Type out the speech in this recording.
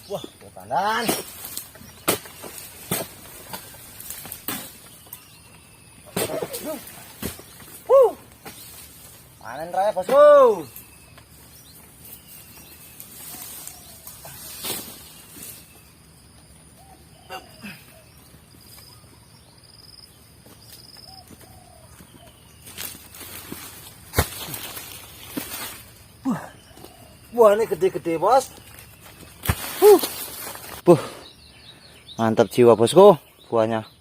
Wah, tandan. Panen raya bosku. Wah, ini gede-gede bos. Mantap jiwa bosku buahnya.